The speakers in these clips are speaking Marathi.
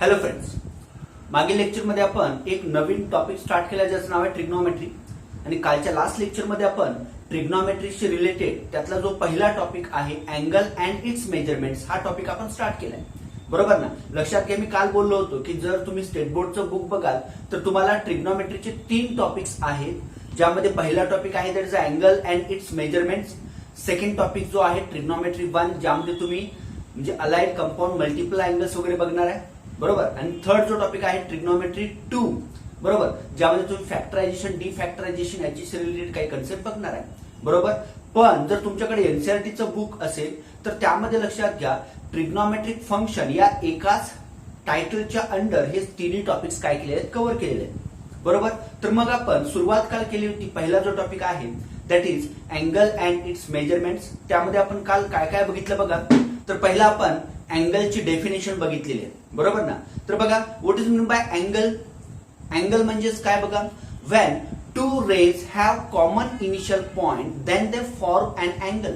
हॅलो फ्रेंड्स, मागील लेक्चरमध्ये आपण एक नवीन टॉपिक स्टार्ट केला ज्याचं नाव आहे ट्रिग्नोमेट्री. आणि कालच्या लास्ट लेक्चरमध्ये आपण ट्रिग्नोमेट्रीशी रिलेटेड त्यातला जो पहिला टॉपिक आहे अँगल अँड इट्स मेजरमेंट्स हा टॉपिक आपण स्टार्ट केलाय. बरोबर ना? लक्षात घ्या, मी काल बोललो होतो की जर तुम्ही स्टेट बोर्डचं बुक बघाल तर तुम्हाला ट्रिग्नोमेट्रीचे 3 टॉपिक्स आहेत, ज्यामध्ये पहिला टॉपिक आहे that is angle and it's measurements. Second topic जो आहे ट्रिग्नोमेट्री 1, ज्यामध्ये तुम्ही म्हणजे अलाइड कंपाऊंड मल्टिपल अँगल्स वगैरे बघणार आहे. बरोबर. आणि थर्ड जो टॉपिक आहे ट्रिग्नोमेट्री 2, बरोबर, ज्यामध्ये तुम्ही फॅक्टरायझेशन डिफॅक्टरायझेशन याची रिलेटेड काही कन्सेप्ट बघणार आहे. बरोबर. पण जर तुमच्याकडे एनसीईआरटीचं बुक असेल तर त्यामध्ये लक्षात घ्या ट्रिग्नोमेट्रिक फंक्शन या एकाच टायटलच्या अंडर हे तिन्ही टॉपिक्स काय केले आहेत, कव्हर केलेले आहेत. बरोबर. तर मग आपण सुरुवात काल केली होती. पहिला जो टॉपिक आहे that is angle and it's measurements. त्यामध्ये आपण काल काय काय बघितलं बघा. तर पहिला आपण अँगलची डेफिनेशन बघितलेली आहे. बरोबर ना? तर बघा, what is mean by angle. Angle म्हणजेच काय बघा, when two rays have common initial point then they form an angle.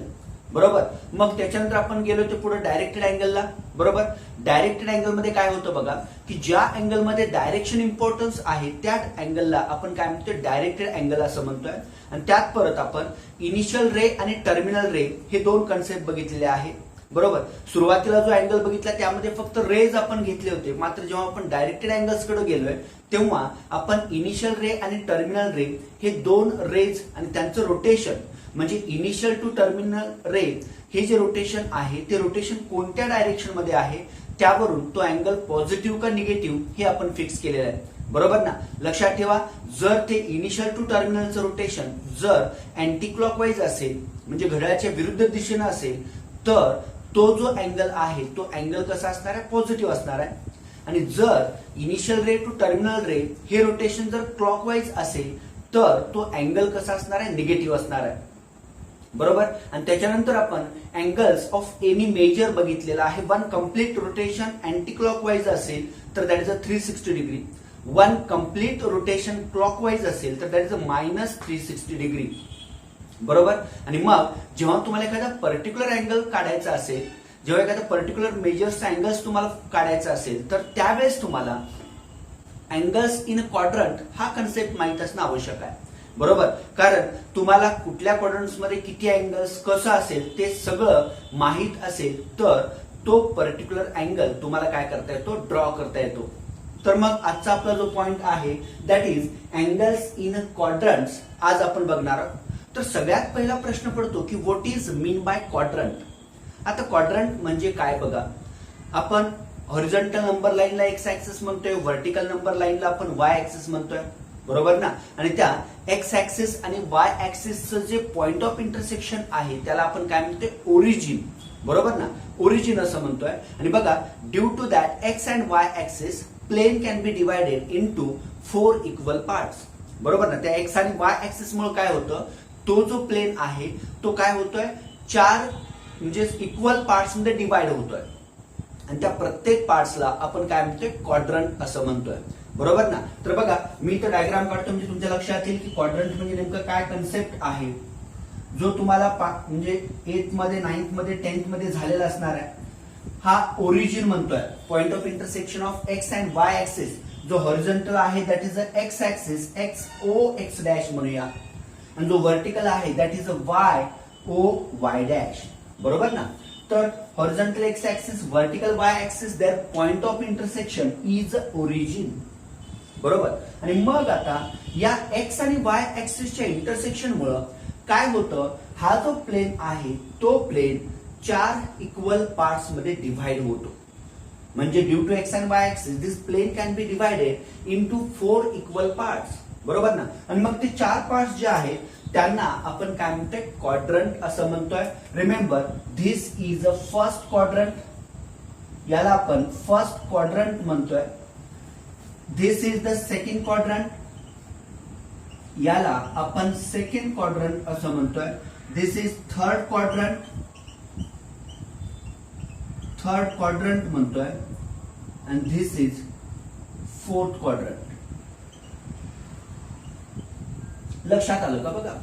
बरोबर. मग त्याच्यानंतर आपण गेलो होतो पुढे डायरेक्टेड अँगलला. बरोबर. डायरेक्टेड अँगल मध्ये काय होतं बघा, की ज्या अँगल मध्ये डायरेक्शन इम्पॉर्टन्स आहे त्या अँगलला आपण काय म्हणतो, डायरेक्टेड अँगल असं म्हणतोय. आणि त्यात परत आपण इनिशियल रे आणि टर्मिनल रे हे 2 कन्सेप्ट बघितलेले आहेत. बरोबर. सुरुवातीला जो अँगल बघितला त्यामध्ये फक्त रेज आपण घेतले होते, मात्र जेव्हा आपण डायरेक्टेड अँगल्स कडे गेलोय तेव्हा आपण इनिशियल रे आणि टर्मिनल रे हे 2 रेज आणि त्यांचं रोटेशन म्हणजे इनिशियल टू टर्मिनल रे हे जे रोटेशन आहे ते रोटेशन कोणत्या डायरेक्शन मध्ये आहे त्यावरून तो अँगल पॉझिटिव्ह का निगेटिव्ह हे आपण फिक्स केलेलं आहे. बरोबर ना? लक्षात ठेवा, जर ते इनिशियल टू टर्मिनलचं रोटेशन जर अँटी क्लॉकवाईज असेल म्हणजे घड्याळाच्या विरुद्ध दिशेनं असेल तर तो जो अँगल आहे तो अँगल कसा असणार आहे, पॉझिटिव्ह असणार आहे. आणि जर इनिशियल रे टू टर्मिनल रे हे रोटेशन जर क्लॉकवाईज असेल तर तो अँगल कसा असणार आहे, निगेटिव्ह असणार आहे. बरोबर. आणि त्याच्यानंतर आपण अँगल्स ऑफ एनी मेजर बघितलेला आहे. One complete rotation anti clockwise असेल तर that is a 360 degree. One complete rotation clockwise असेल तर दॅट इज अ -360 डिग्री. बरोबर. आणि मग जेव्हा तुम्हाला एखादा पर्टिक्युलर अँगल काढायचा असेल, जेव्हा एखादा पर्टिक्युलर मेजर्स अँगल्स तुम्हाला काढायचा असेल तर त्यावेळेस तुम्हाला अँगल्स इन क्वाड्रंट हा कन्सेप्ट माहित असणं आवश्यक आहे. बरोबर. कारण तुम्हाला कुठल्या क्वाड्रंट्स मध्ये किती अँगल्स कसं असेल ते सगळं माहीत असेल तर तो पर्टिक्युलर अँगल तुम्हाला काय करता येतो, ड्रॉ करता येतो. तर मग आजचा आपला जो पॉइंट आहे that is angles in quadrants आज आपण बघणार आहोत. तर सगळ्यात पहिला प्रश्न पडतो की what is mean bye quadrant. आता क्वाड्रंट म्हणजे काय बघा, आपण हॉरिझॉन्टल नंबर लाईनला एक्स ऍक्सिस म्हणतोय, व्हर्टिकल नंबर लाईनला आपण वाय ऍक्सिस म्हणतोय. बरोबर ना? आणि त्या एक्स ऍक्सिस आणि वाय ऍक्सिसचं जे पॉइंट ऑफ इंटरसेक्शन आहे त्याला आपण काय म्हणतोय, ओरिजिन. बरोबर ना? ओरिजिन असं म्हणतोय. आणि बघा, due to that X and Y axis plane can be divided into 4 equal parts. बरोबर ना? त्या एक्स आणि वाय ऍक्सिस मुळे काय होतं, तो जो प्लेन आहे तो काय होतोय, 4 म्हणजे इक्वल पार्ट्स मध्ये डिवाइड होतोय. आणि त्या प्रत्येक पार्ट्सला आपण काय म्हणतोय, क्वाड्रंट असं म्हणतोय. बरोबर ना? तर बघा, मी इथं डायग्राम काढतो म्हणजे तुमच्या लक्षात येईल की क्वाड्रंट म्हणजे नेमकं काय कन्सेप्ट आहे, जो तुम्हाला म्हणजे 8th मध्ये 9th मध्ये 10th मध्ये झालेला असणार आहे. हा ओरिजिन म्हणतोय, point of intersection of X and Y axis. जो हॉरिझॉन्टल आहे that is a X axis, X O X dash म्हणूया. आणि जो व्हर्टिकल आहे that is a Y O Y dash. बरोबर ना? तर horizontal X axis, vertical Y axis, there point of intersection is origin. बरोबर. आणि मग आता या एक्स आणि वाय ऍक्सिसच्या इंटरसेक्शन मुळे काय होतं, हा जो प्लेन आहे तो प्लेन 4 इक्वल पार्ट्स मध्ये डिव्हाइड होतो. म्हणजे due to X and Y axis this plane can be divided into 4 equal parts. बरोबर ना? आणि मग ते 4 पार्ट्स जे आहेत त्यांना आपण काय म्हणतोय, क्वाड्रंट असं म्हणतोय. Remember, this is a first quadrant. याला आपण फर्स्ट क्वाड्रंट म्हणतोय. This is the second quadrant. याला आपण सेकंड क्वाड्रंट असं म्हणतोय. This is third quadrant. Third quadrant म्हणतोय. And this is fourth quadrant. लक्षात आलं का बघा.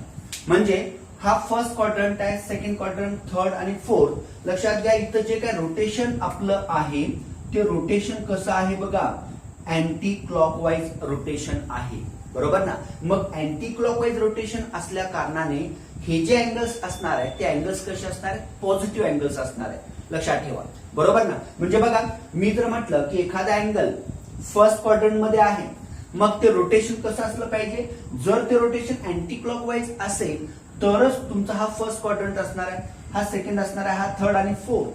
म्हणजे हा फर्स्ट क्वाड्रंट आहे, सेकंड क्वाड्रंट, थर्ड आणि फोर्थ. लक्षात घ्या, इथं जे काय रोटेशन आपलं आहे ते रोटेशन कसं आहे बघा, अँटी क्लॉकवाईज रोटेशन आहे, बरोबर ना. मग अँटी क्लॉकवाईज रोटेशन असल्या कारणाने हे जे अँगल्स असणार आहे ते अँगल्स कसे असणार आहेत, पॉझिटिव्ह अँगल्स असणार आहे, लक्षात ठेवा, बरोबर ना. म्हणजे बघा, मी जर म्हटलं की एखादा अँगल फर्स्ट क्वाड्रंट मध्ये आहे, मग ते रोटेशन कसं असलं पाहिजे, जर ते रोटेशन अँटी क्लॉकवाईज असेल तरच तुमचा हा फर्स्ट क्वाड्रंट असणार आहे, हा सेकंड असणार आहे, हा थर्ड आणि फोर्थ.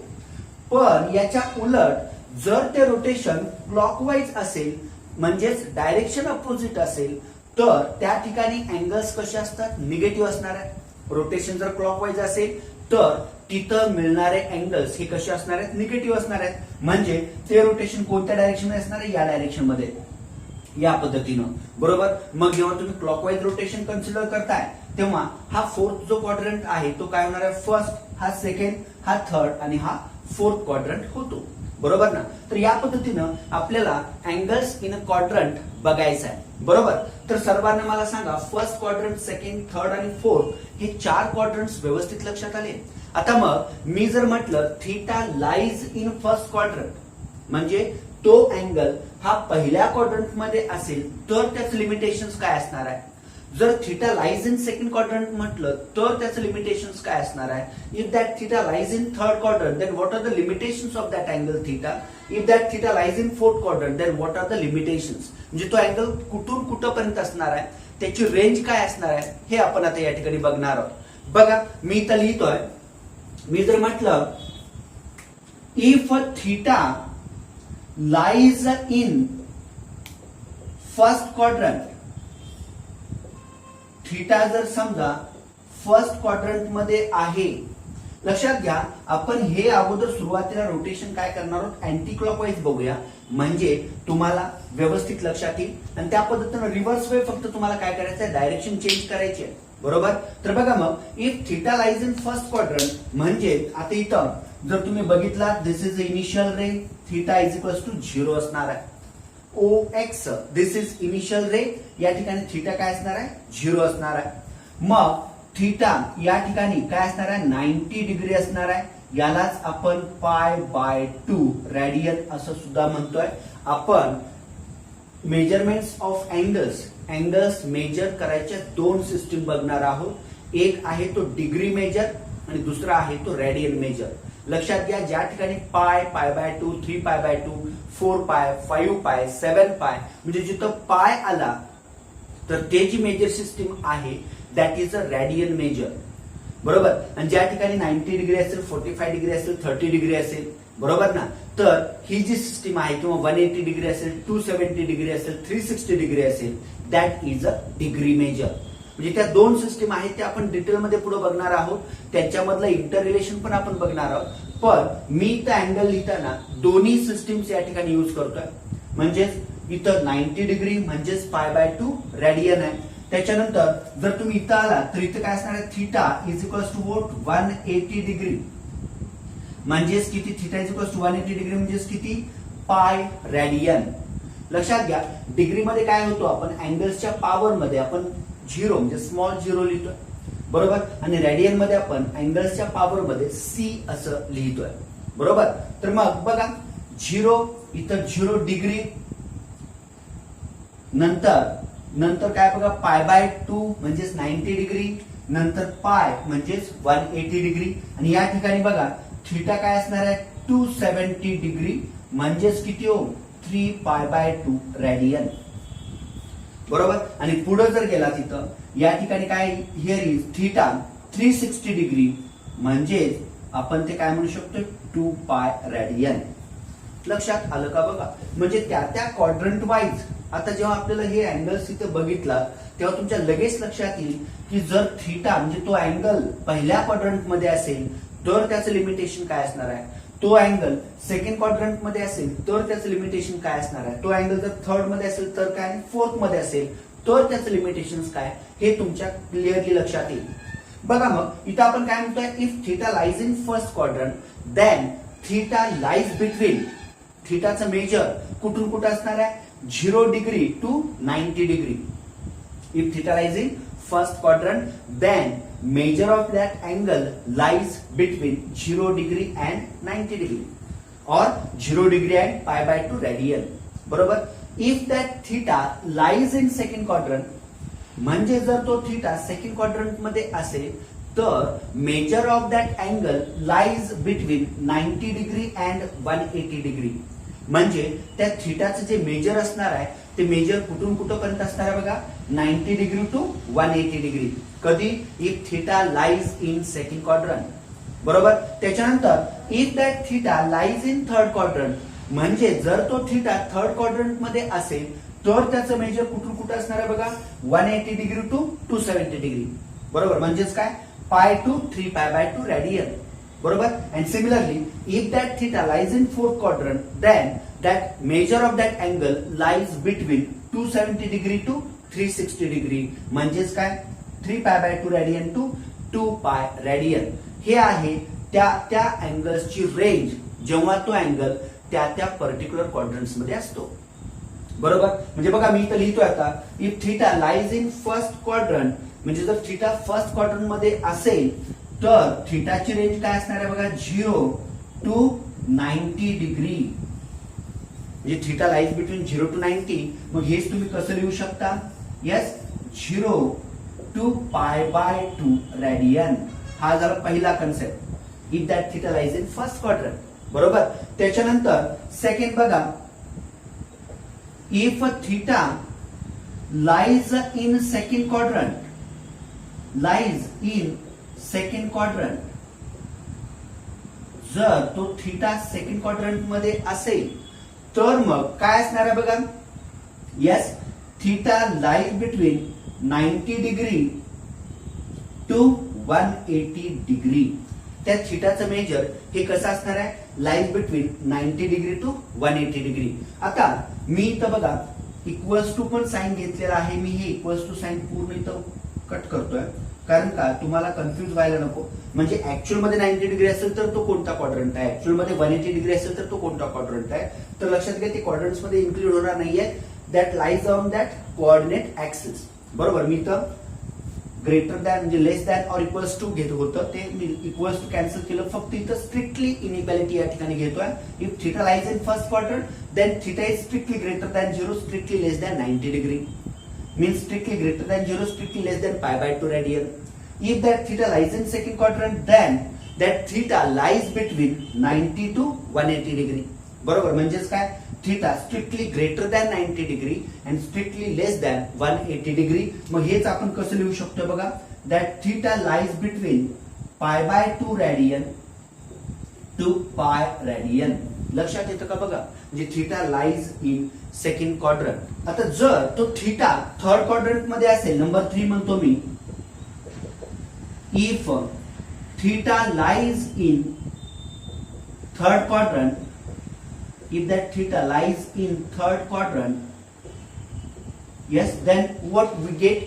पण याच्या उलट जर ते रोटेशन क्लॉकवाईज असेल, म्हणजेच डायरेक्शन अपोजिट असेल, तर त्या ठिकाणी अँगल्स कसे असतात, निगेटिव्ह असणार आहे. रोटेशन जर क्लॉकवाईज असेल तर तिथं मिळणारे अँगल्स हे कसे असणार आहेत, निगेटिव्ह असणार आहेत. म्हणजे ते रोटेशन कोणत्या डायरेक्शन मध्ये असणार आहे, या डायरेक्शन मध्ये, या पद्धतीनं, बरोबर. मग जेव्हा तुम्ही क्लॉकवाईज रोटेशन कन्सिडर करताय तेव्हा हा फोर्थ जो क्वाड्रंट आहे तो काय होणार आहे, फर्स्ट, हा सेकंड, हा थर्ड आणि हा फोर्थ क्वाड्रंट होतो, बरोबर ना. तर या पद्धतीनं आपल्याला अँगल्स इन अ क्वाड्रंट बघायचं आहे, बरोबर. तर सर्वांना मला सांगा, फर्स्ट क्वाड्रंट, सेकंड, थर्ड आणि फोर्थ हे 4 क्वाड्रंट्स व्यवस्थित लक्षात आले. आता मग मी जर म्हटलं theta lies in first quadrant, म्हणजे तो अँगल हा पहिल्या क्वाड्रंट मध्ये असेल तर त्याचं लिमिटेशन्स काय असणार आहे. जर theta lies in second quadrant म्हटलं तर त्याचं लिमिटेशन्स काय असणार आहे. If that theta lies in third quadrant then what are the limitations of that angle theta. If that theta lies in fourth quadrant then what are the limitations. म्हणजे तो अँगल कुठून कुठपर्यंत असणार आहे, त्याची रेंज काय असणार आहे, हे आपण आता या ठिकाणी बघणार आहोत. बघा, मी इथं लिहितोय, मी जर म्हटलं if theta lies in first quadrant, theta जर समजा फर्स्ट क्वाड्रंट मध्ये आहे, लक्षात घ्या आपण हे अगोदर सुरुवातीला रोटेशन काय करणार आहोत, अँटी क्लॉकवाईज बघूया, म्हणजे तुम्हाला व्यवस्थित लक्षात येईल. आणि त्या पद्धतीनं रिव्हर्स वे फक्त तुम्हाला काय करायचं आहे, डायरेक्शन चेंज करायची आहे, बरोबर. तर बघा, मग if theta lies in first quadrant म्हणजे आता इथं जर तुम्ही बघितला, this is initial ray, theta is equal to 0 असणार आहे. OX, this is initial ray, या ठिकाणी थीटा काय असणार आहे, 0 असणार आहे. मग थीटा या ठिकाणी काय असणार आहे, 90 डिग्री असणार आहे. यालाच आपण π/2 रेडियन असं सुद्धा म्हणतोय. आपण मेजरमेंट्स ऑफ अँगल्स मेजर करायच्या 2 सिस्टीम बघणार आहोत. एक आहे तो डिग्री मेजर आणि दुसरा आहे तो रेडियन मेजर. लक्षात घ्या, ज्या ठिकाणी π/2, 3π/2, 4π, 5π, 7π म्हणजे जिथं पाय आला तर ते जी मेजर सिस्टीम आहे that is a radian major, बरोबर. आणि ज्या ठिकाणी 90 डिग्री असेल, 45 डिग्री असेल, 30 डिग्री असेल, बरोबर ना, तर ही जी सिस्टीम आहे किंवा 180 डिग्री असेल, 270 डिग्री असेल, 360 डिग्री असेल, that is a degree measure. म्हणजे त्या 2 सिस्टीम आहेत त्या आपण डिटेलमध्ये पुढे बघणार आहोत, त्यांच्यामधलं इंटर रिलेशन पण आपण बघणार आहोत. पण मी इथं अँगल लिहिताना दोन्ही सिस्टीम्स या ठिकाणी यूज करतोय. म्हणजेच इथं 90 डिग्री म्हणजेच π/2 रेडियन आहे. त्याच्यानंतर जर तुम्ही इथं आला तर इथं काय असणार आहे, theta is equal to what, 180 degree. म्हणजेच किती, theta is equal to 180 degree म्हणजेच किती, पाय रेडियन. लक्षात घ्या, डिग्रीमध्ये काय होतो, आपण अँगल्सच्या पॉवर मध्ये आपण 0 म्हणजे स्मॉल 0 लिहितोय, बरोबर. आणि रेडियन मध्ये आपण अँगल्सच्या पॉवर मध्ये C असं लिहितोय, बरोबर. तर मग बघा, 0 इथं 0 डिग्री, नंतर काय बघा, π/2 म्हणजेच 90 डिग्री, नंतर पाय म्हणजेच 180 डिग्री. आणि या ठिकाणी बघा थीटा काय असणार आहे, 270 डिग्री म्हणजेच किती हो, 3π/2 रेडियन, बरोबर. आणि पुढे जर गेला तिथं या ठिकाणी काय, हिअर इज थीटा 360 डिग्री म्हणजेच आपण ते काय म्हणू शकतो, 2π रेडियन. लक्षात आलं का बघा. म्हणजे त्या क्वाड्रंट वाईज आता जेव्हा आपल्याला हे अँगल्स इथे बघितला तेव्हा तुमच्या लगेच लक्षात येईल की जर थीटा म्हणजे तो अँगल पहिल्या क्वाड्रंट मध्ये असेल तर त्याचं लिमिटेशन काय असणार आहे, तो अँगल सेकंड क्वाड्रंट मध्ये असेल तर त्याचं लिमिटेशन काय असणार आहे, तो अँगल जर थर्ड मध्ये असेल तर काय, फोर्थ मध्ये असेल तर त्याचं लिमिटेशन काय, हे तुमच्या क्लिअरली लक्षात येईल. बघा, मग इथं आपण काय म्हणतोय, if theta lies in first quadrant then theta lies between, थीटाचं मेजर कुठून कुठं असणार आहे, 0 degree to 90 degree. If theta lies in first quadrant then measure of that angle lies between 0 degree and 90 degree. or 0 degree and pi by 2 radian. बरोबर. If that theta lies in second quadrant, म्हणजे जर तो थीटा सेकंड क्वाड्रंट मध्ये असेल तर major of that angle lies between 90 degree and 180 degree. म्हणजे त्या थीटाचं जे मेजर असणार आहे ते मेजर कुठून कुठपर्यंत असणार आहे बघा, 90 डिग्री टू 180 डिग्री. कधी? If theta lies in second quadrant. बरोबर. त्याच्यानंतर if that theta lies in third quadrant, म्हणजे जर तो थीटा थर्ड क्वाड्रंट मध्ये असेल तर त्याचं मेजर कुठून कुठं असणार आहे बघा, 180 डिग्री टू 270 डिग्री. बरोबर. म्हणजेच काय, pi to 3 pi by 2 radian. बरोबर. And similarly if that theta lies in fourth quadrant then that measure of that angle lies between 270 degree to 360 degree. म्हणजेच काय, 3 pi by 2 radian to 2 pi radian. हे आहे त्या अँगल्सची रेंज जेव्हा तो अँगल त्या पर्टिक्युलर क्वाड्रंट्स मध्ये असतो. बरोबर. म्हणजे बघा मी इथं लिहितोय आता, if theta lies in first quadrant, म्हणजे जर थीटा फर्स्ट क्वाड्रंट मध्ये असेल तर थीटाची रेंज काय असणार आहे बघा, 0 टू 90 डिग्री. म्हणजे थीटा लाईज बिटवीन 0 टू 90. मग हेच तुम्ही कसं लिहू शकता, yes, 0 to pi by 2 radian. हा झाला पहिला concept, if that theta lies in first quadrant. बरोबर. त्याच्यानंतर सेकंड बघा, if theta lies in second quadrant, जर तो थीटा सेकंड क्वाड्रंट मध्ये असेल तर मग काय असणार आहे बघा, yes, theta lies between 90 degree to 180 degree. त्या थीटाचं मेजर हे कसं असणार आहे, lies between 90 degree to 180 degree. आता मी इथं बघा इक्वल्स टू पण साइन घेतलेला आहे. मी हे इक्वल्स टू साइन पूर्ण इथं कट करतोय, कारण का तुम्हाला कन्फ्युज व्हायला नको. म्हणजे ऍक्च्युअल मध्ये 90 डिग्री असेल तर तो कोणता क्वाड्रंट आहे, ऍक्च्युअल मध्ये 180 डिग्री असेल तर तो कोणता क्वाड्रंट आहे. तर लक्षात घ्या, ते क्वाड्रंट्स मध्ये इन्क्लूड होणार नाहीये. That lies on that coordinate axis. बरोबर. मी इथं ग्रेटर दॅन म्हणजे लेस दॅन और इक्वल्स टू घेत होतं, ते मी इक्वल्स टू कॅन्सल केलं. फक्त इथं स्ट्रिक्टली इनइक्वालिटी या ठिकाणी घेतोय. If theta lies in first quadrant then theta is strictly greater than 0, strictly less than 90 degree. Means strictly greater than 0, strictly less than pi by 2 radian. If that theta lies in second quadrant then that theta lies between 90 to 180 degree. बरोबर. म्हणजेच काय, theta strictly greater than 90 degree and strictly less than 180 degree. मग हेच आपण कसं लिहू शकतो बघा, that theta lies between pi by 2 radian to pi radian. लक्षात येतं का बघा, म्हणजे theta lies in second quadrant. आता जर तो थीटा थर्ड क्वाड्रंट मध्ये असेल, नंबर 3 म्हणतो मी, if theta lies in third quadrant, if that theta lies in third quadrant, yes, then what we get,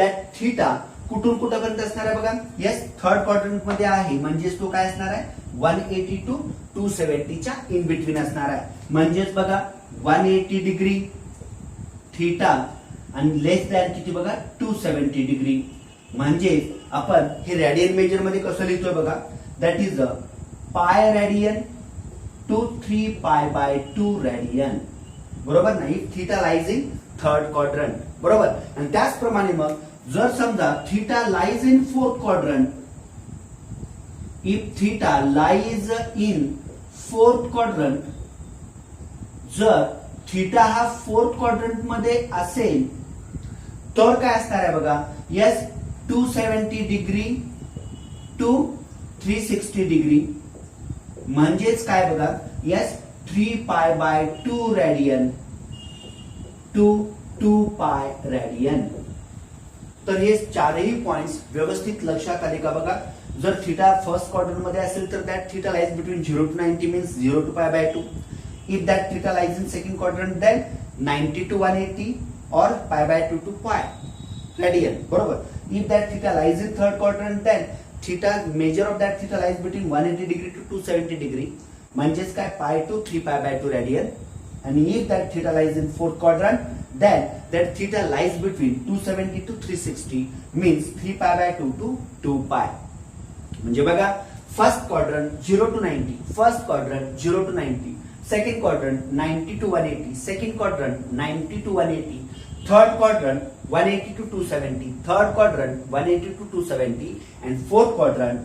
that theta कुठून कुठपर्यंत असणार आहे बघा, येस, थर्ड क्वाड्रंट मध्ये आहे. म्हणजेच तो काय असणार आहे, 180 टू 270 च्या इन बिटवीन असणार आहे. म्हणजेच बघा 180 डिग्री थीटा आणि लेस दॅन किती बघा, 270 डिग्री. म्हणजे आपण हे रेडियन मेजर मध्ये कसं लिहितोय बघा, that is pi radian to 3 pi by 2 radian. बरोबर ना. If theta lies in third quadrant. बरोबर. आणि त्याचप्रमाणे मग जर समजा theta lies in fourth quadrant, if theta lies in fourth quadrant, जर थीटा हा फोर्थ क्वाड्रंट मध्ये असेल तर काय असणार आहे बघा, येस, 270 डिग्री टू 360 डिग्री. म्हणजेच काय बघा, yes, 3 pi by 2 radian to 2 pi radian. तर हे चारही पॉइंट्स व्यवस्थित लक्षात आले का बघा. जर थीटा फर्स्ट क्वाड्रंट मध्ये असेल तर that theta lies between 0 to 90 means 0 to pi by 2. If that theta lies in second quadrant then 90 to 180 or pi by 2 to pi radian. बरोबर. If that theta lies in third quadrant then theta measure of that theta lies between 180 degree to 270 degree. म्हणजेच काय, pi to 3 pi by 2 radian. आणि if that theta lies in fourth quadrant then that theta lies between 270 to 360 means 3 pi by 2 to 2 pi. म्हणजे बघा first quadrant 0 to 90, first quadrant 0 to 90, second quadrant 90 to 180, second quadrant 90 to 180, third quadrant 180 to 270, third quadrant 180 to 270 and fourth quadrant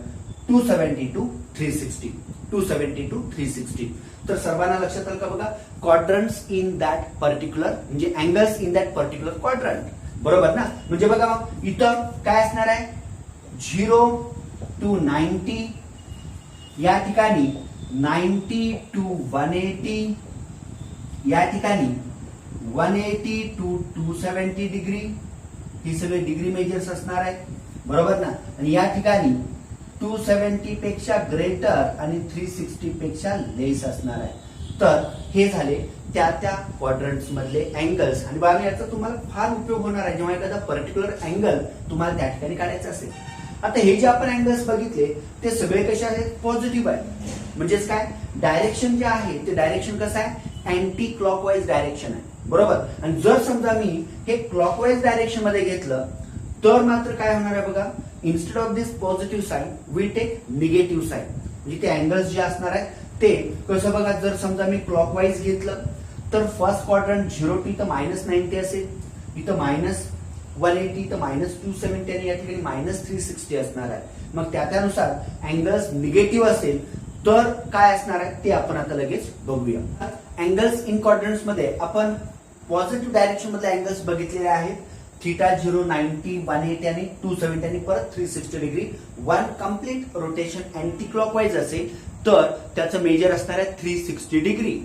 270 to 360, 270 to 360. तर सर्वांना लक्षात आलं का बघा, क्वाड्रंट्स इन दॅट पर्टिक्युलर म्हणजे angles in that particular quadrant, बरोबर ना. म्हणजे बघा मग इथं काय असणार आहे, 0 to 90, या ठिकाणी 90 to 180, या ठिकाणी 180 to 270 डिग्री, ही सगळे डिग्री मेजर्स असणार आहेत, बरोबर ना. आणि या ठिकाणी 270 पेक्षा ग्रेटर आणि 360 पेक्षा लेस असणार आहे. तर हे झाले त्या क्वाड्रंट्स मधले अँगल्स. आणि बाबा याचा तुम्हाला फार उपयोग होणार आहे जेव्हा एखादा पर्टिक्युलर अँगल तुम्हाला त्या ठिकाणी काढायचा असेल. आता हे जे आपण अँगल्स बघितले ते सगळे कसे आहेत, पॉझिटिव्ह आहे. म्हणजेच काय, डायरेक्शन जे आहे ते डायरेक्शन कसं आहे, अँटी क्लॉकवाईज डायरेक्शन आहे, बरोबर. आणि जर समजा मी हे क्लॉकवाईज डायरेक्शन मध्ये घेतलं तर मात्र काय होणार आहे बघा, instead of this positive sign we take negative sign. म्हणजे ते अँगल्स जे असणार आहेत ते कसं बघा, जर समजा मी क्लॉकवाईज घेतलं तर फर्स्ट क्वाड्रंट 0 to इथं -90 असेल, इथं -180, इथं -270 आणि या ठिकाणी -360 असणार आहे. मग त्यानुसार अँगल्स निगेटिव्ह असेल तर काय असणार आहे ते आपण आता लगेच बघूया. अँगल्स इन क्वाड्रंट्स मध्ये आपण पॉझिटिव्ह डायरेक्शन मधले अँगल्स बघितलेले आहेत, थीटा 0, 90, 180 आणि 270 आणि परत 360 degree. One complete rotation anti clockwise असेल तर त्याचं मेजर असणार आहे 360 डिग्री.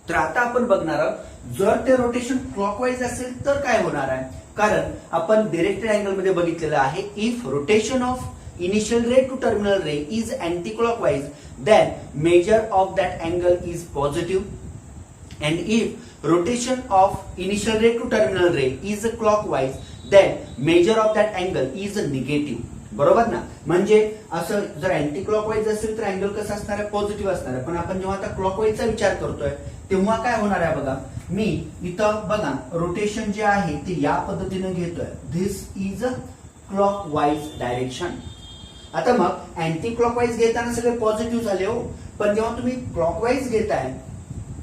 तर आता आपण बघणार आहोत जर ते रोटेशन क्लॉकवाईज असेल तर काय होणार आहे, कारण आपण डिरेक्टेड अँगल मध्ये बघितलेलं आहे, if rotation of initial ray to terminal ray is anti clockwise then measure of that angle is positive and if rotation of initial ray to terminal ray is clockwise then measure of that angle is negative, बरोबर ना. म्हणजे असं जर अँटी क्लॉकवाईज असेल तर अँगल कसा असणार आहे, पॉझिटिव्ह असणार आहे. पण आपण जेव्हा आता क्लॉकवाईजचा विचार करतोय तेव्हा काय होणार आहे बघा, मी इथं बघा रोटेशन जे आहे ते या पद्धतीने घेतोय, this is a clockwise direction. आता मग अँटी क्लॉकवाईज घेताना सगळे पॉझिटिव्ह झाले हो, पण जेव्हा तुम्ही क्लॉकवाईज घेताय,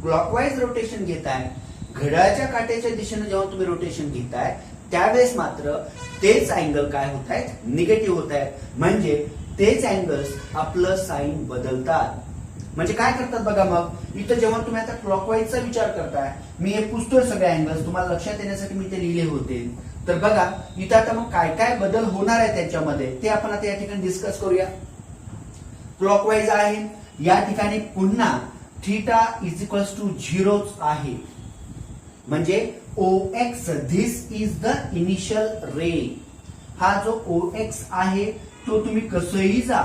क्लॉकवाईज रोटेशन घेताय, घड्याळाच्या काट्याच्या दिशेने जेव्हा तुम्ही रोटेशन घेताय त्यावेळेस मात्र तेच अँगल काय होत आहेत, निगेटिव्ह होत आहेत. म्हणजे तेच अँगल्स आपलं साईन बदलतात. म्हणजे काय करतात बघा, मग इथं जेव्हा तुम्ही आता क्लॉकवाईजचा विचार करताय, मी हे पुसतोय सगळे अँगल्स तुम्हाला लक्षात येण्यासाठी मी ते लिहिले होते. तर बघा इथं आता मग काय काय बदल होणार आहे त्याच्यामध्ये ते आपण आता या ठिकाणी डिस्कस करूया. क्लॉकवाईज आहे, या ठिकाणी पुन्हा थीटा इज इक्वल्स टू 0 आहे. म्हणजे OX this is the initial ray. हा जो OX आहे तो तुम्ही कसंही जा,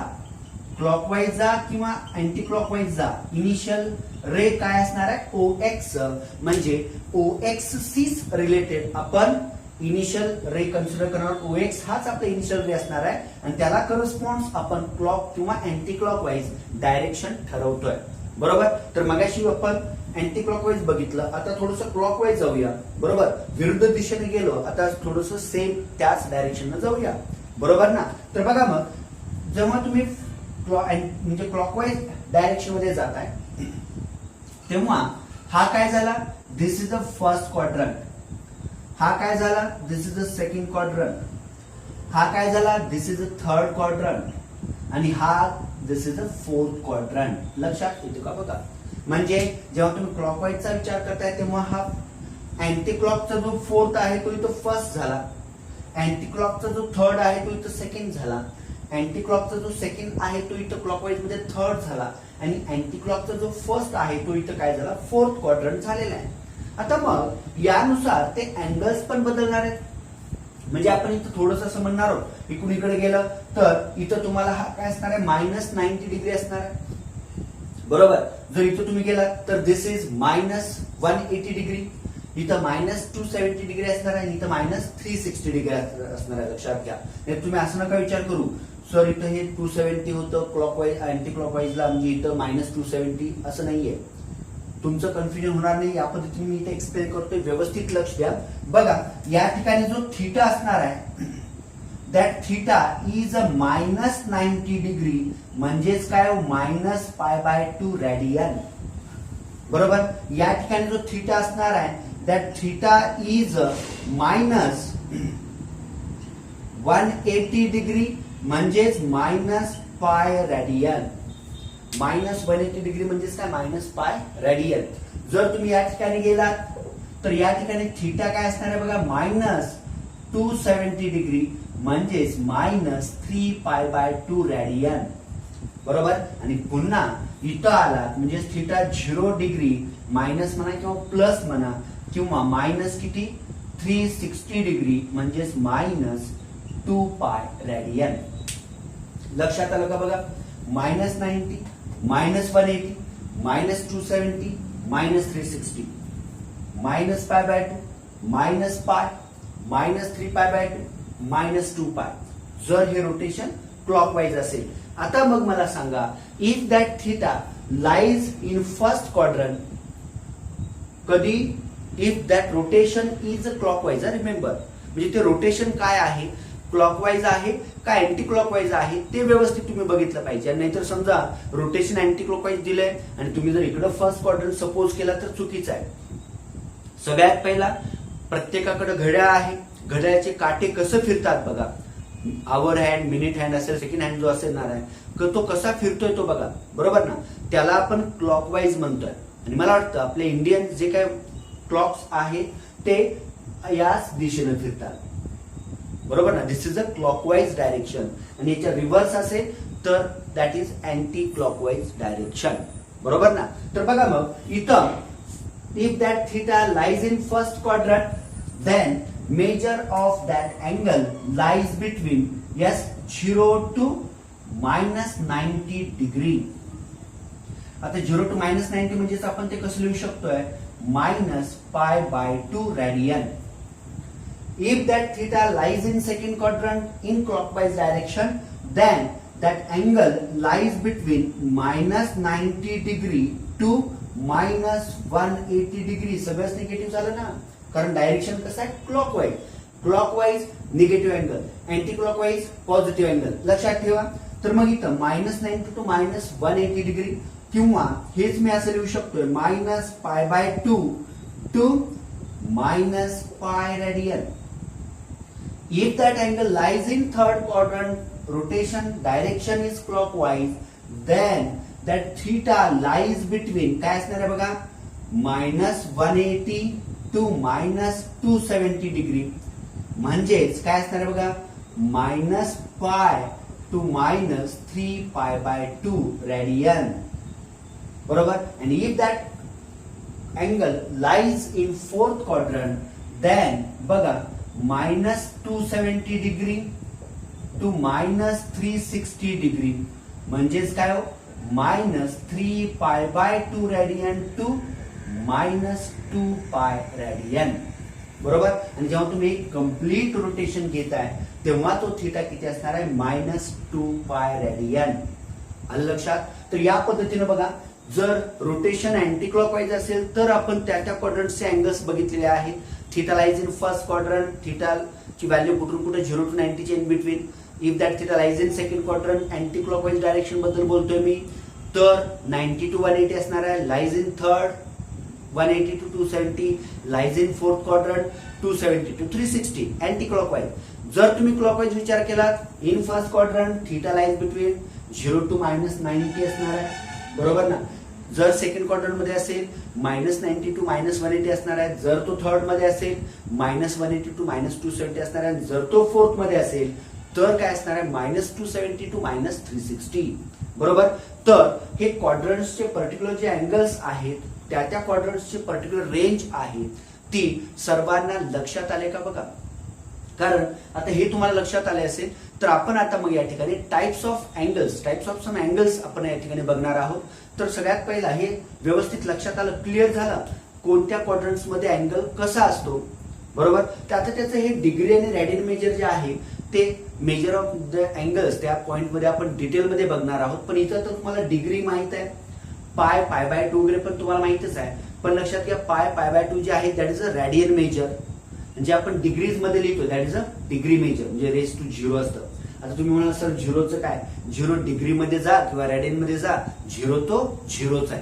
क्लॉकवाईज जा किंवा अँटी क्लॉकवाईज जा, इनिशियल रे काय असणार आहे, OX. म्हणजे OX सीच रिलेटेड आपण इनिशियल रे कन्सिडर करणार, OX हाच आपला इनिशियल रे असणार आहे आणि त्याला करस्पॉन्ड आपण क्लॉक किंवा अँटी क्लॉकवाईज डायरेक्शन ठरवतोय, बरोबर. तर मगाशी आपण अँटी क्लॉकवाईज बघितलं, आता थोडस क्लॉकवाईज जाऊया, बरोबर. विरुद्ध दिशेने गेलो, आता थोडस सेम त्याच डायरेक्शन जाऊया, बरोबर ना. तर बघा मग जेव्हा तुम्ही म्हणजे क्लॉकवाईज डायरेक्शन मध्ये जाताय तेव्हा हा काय झाला, दिस इज द फर्स्ट क्वाड्रंट. हा काय झाला, दिस इज द सेकंड क्वाड्रंट. हा काय झाला, दिस इज द थर्ड क्वाड्रंट. आणि हा दिस इज द फोर्थ क्वाड्रंट. लक्षात येतो का बघा. म्हणजे जेव्हा तुम्ही क्लॉकवाईजचा विचार करताय तेव्हा हा अँटी क्लॉकचा जो फोर्थ आहे तो इथं फर्स्ट झाला, अँटी क्लॉकचा जो थर्ड आहे तो इथं सेकंड झाला, अँटी क्लॉकचा जो सेकंड आहे तो इथं क्लॉकवाईज मध्ये थर्ड झाला आणि अँटी क्लॉकचा जो फर्स्ट आहे तो इथं काय झाला, फोर्थ क्वाड्रंट झालेला आहे. आता मग यानुसार ते अँगल्स पण बदलणार आहेत. म्हणजे आपण इथं थोडंसं असं म्हणणार आहोत, इकडून इकडे गेलं तर इथं तुम्हाला हा काय असणार आहे, -90 डिग्री असणार आहे, बरोबर. जर इथं तुम्ही गेलात तर दिस इज -180 डिग्री, इथं -270 डिग्री असणार आहे, इथं -360 डिग्री असणार आहे. लक्षात घ्या. तुम्ही असं नका विचार करू, सर इथं हे 270 होतं क्लॉकवाईज अँटी क्लॉकवाईजला, म्हणजे इथं -270 असं नाहीये. तुमचं कन्फ्युजन होणार नाही, या पद्धतीने मी इथे एक्सप्लेन करतोय, व्यवस्थित लक्ष द्या. बघा या ठिकाणी जो थीटा असणार आहे that theta is a -90 degree म्हणजेच काय -π/2 रेडियन. बरोबर. या ठिकाणी जो थिटा असणार आहे दॅट थिटा इज -180 डिग्री म्हणजेच -π रेडियन. -180 डिग्री म्हणजेच काय -π रेडियन. जर तुम्ही या ठिकाणी गेलात तर या ठिकाणी थिटा काय असणार आहे बघा -270 डिग्री म्हणजेच -3π/2 रेडियन. बरोबर. आणि पुन्हा इथं आलात म्हणजे थिटा 0 डिग्री मायनस म्हणा किंवा प्लस म्हणा किंवा मायनस किती 360 डिग्री म्हणजेच -2π रेडियन. लक्षात आलं का बघा. -90 -180 -270 -360 -π/2 -π -3π/2 -2π. जर हे रोटेशन क्लॉकवाईज असेल. आता मग मला सांगा if that theta lies in first quadrant. कधी if that rotation is clockwise. Remember म्हणजे ते रोटेशन काय आहे, क्लॉकवाईज आहे का अँटी क्लॉकवाईज आहे ते व्यवस्थित तुम्ही बघितलं पाहिजे. नाहीतर समजा रोटेशन अँटी क्लॉकवाईज दिलंय आणि तुम्ही जर इकडे फर्स्ट क्वाड्रंट सपोज केला तर चुकीचं आहे. सगळ्यात पहिला प्रत्येकाकडे घड्याळ आहे. घड्याळाचे काटे कसं फिरतात बघा. आवर हँड, मिनिट हँड असेल, सेकंड हँड जो असणार आहे तो कसा फिरतोय तो बघा. बरोबर ना. त्याला आपण क्लॉकवाईज म्हणतोय. आणि मला वाटतं आपले इंडियन जे काही क्लॉक्स आहेत ते याच दिशेने फिरतात. बरोबर ना. दिस इज अ क्लॉकवाईज डायरेक्शन. आणि याच्या रिव्हर्स असेल तर that is anti clockwise direction. बरोबर ना. तर बघा मग इथं if that theta lies in first quadrant then measure of that angle lies between 0 to -90 degree. आता 0 to -90 म्हणजेच आपण ते कसं लिहू शकतोय -π/2 radian. If that theta lies in second quadrant in clockwise direction then that angle lies between -90 degree to -180 degree. सगळंच निगेटिव्ह झालं ना कारण डायरेक्शन कसं आहे clockwise. Clockwise negative angle, anti clockwise positive angle. लक्षात ठेवा. तर मग इथं -90 टू -180 डिग्री किंवा हेच मी असं लिहू शकतोय -π/2 to -π radian. If that angle lies in third quadrant, rotation direction is clockwise, then that theta lies between काय असणार आहे बघा -180 टू -270 डिग्री म्हणजेच काय असणार आहे बघा -π टू -3π/2 रेडियन. बरोबर. आणि if that angle lies in fourth quadrant then बघा -270 डिग्री टू -360 डिग्री म्हणजेच काय हो -3π/2 रेडियन टू -2π रेडियन. बरोबर. आणि जेव्हा तुम्ही कम्प्लीट रोटेशन घेताय तेव्हा तो थिटा किती असणार आहे -2π रेडियन. आलं लक्षात. तर या पद्धतीने बघा जर रोटेशन अँटी क्लॉकवाईज असेल तर आपण त्या क्वाड्रंटचे अँगल्स बघितलेले आहेत. Theta lies in first quadrant, theta ची व्हॅल्यू कुठून कुठे 0 to 90 ची in between. If that theta lies in second quadrant anti clockwise direction बद्दल बोलतोय मी तर 90 to 180 असणार आहे. Lies in third 180 to 270, lies in fourth quadrant 270 to 360 anti clockwise. जर तुम्ही क्लॉकवाईज विचार केलात in first quadrant theta lies between 0 to -90 असणार आहे. बरोबर ना. जर सेकंड क्वाड्रंट मध्ये असेल -90 to -180 असणार आहे. जर तो थर्ड मध्ये असेल -180 to -270 असणार आहे. जर तो फोर्थ मध्ये असेल तर काय असणार आहे -270 to -360. बरोबर. तर हे क्वाड्रंट्सचे पर्टिक्युलर जे अँगल्स आहेत त्या क्वाड्रंट्सची पर्टिक्युलर रेंज आहे ती सर्वांना लक्षात आले का बघा. कारण आता हे तुम्हाला लक्षात आले असेल तर आपण आता मग या ठिकाणी टाइप्स ऑफ सम अँगल्स आपण या ठिकाणी बघणार आहोत. तर सगळ्यात पहिला हे व्यवस्थित लक्षात आलं, क्लिअर झालं कोणत्या क्वाड्रंट्स मध्ये अँगल कसा असतो. बरोबर. तर आता त्याचं हे डिग्री आणि रेडियन मेजर जे आहे ते मेजर ऑफ द अँगल्स त्या पॉइंट मध्ये आपण डिटेलमध्ये बघणार आहोत. पण इथं तर तुम्हाला डिग्री माहित आहे, π/2 वगैरे पण तुम्हाला माहितच आहे. पण लक्षात घ्या π/2 जे आहे that is a radian measure. म्हणजे आपण डिग्रीज मध्ये लिहितो that is a degree measure, म्हणजे रेस टू 0 असतं. आता तुम्ही म्हणाल सर झिरोचं काय, 0 डिग्री मध्ये जा किंवा रेडियन मध्ये जा, 0 तो 0च आहे.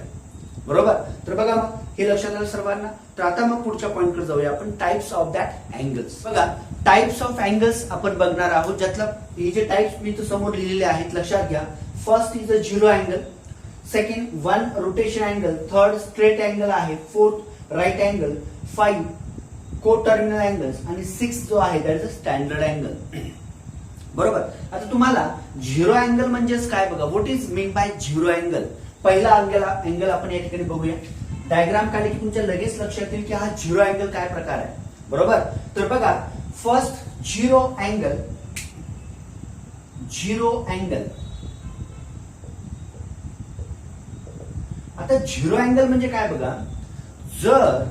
बरोबर. तर बघा मग हे लक्षात आलं सर्वांना. तर आता मग पुढच्या पॉइंटकडे जाऊया आपण, टाइप्स ऑफ दॅट अँगल्स. बघा टाइप्स ऑफ अँगल्स आपण बघणार आहोत, ज्यातला हे जे टाइप्स मी इथं समोर लिहिलेले आहेत लक्षात घ्या. First is a 0 angle, second 1 rotation angle, third straight angle आहे, फोर्थ राईट अँगल, 5 को टर्मिनल अँगल्स आणि 6 जो आहे that is a standard angle. बरोबर. आता तुम्हाला 0 अँगल म्हणजेच काय बघा, what is mean bye 0 angle. पहिला अँगल आपण या ठिकाणी बघूया. डायग्राम काढले की तुमच्या लगेच लक्षात येईल की हा 0 अँगल काय प्रकार आहे. बरोबर. तर बघा फर्स्ट 0 अँगल, 0 अँगल. आता 0 अँगल म्हणजे काय बघा, जर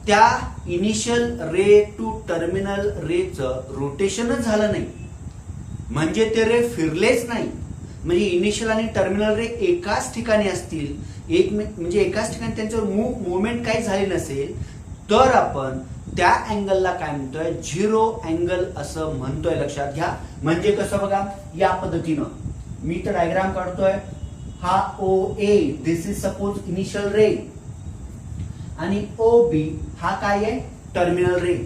त्या इनिशियल रे टू टर्मिनल रेचं रोटेशनच झालं नाही, म्हणजे ते रे फिरलेच नाही, म्हणजे इनिशियल आणि टर्मिनल रे एकाच ठिकाणी असतील, म्हणजे एकाच ठिकाणी त्यांच्यावर मुवमेंट काही झाली नसेल, तर आपण त्या अँगलला काय म्हणतोय, 0 अँगल असं म्हणतोय. लक्षात घ्या. म्हणजे कसं बघा, या पद्धतीनं मी तर डायग्राम काढतोय. हा OA this is suppose initial ray आणि OB हा काय आहे, टर्मिनल रे.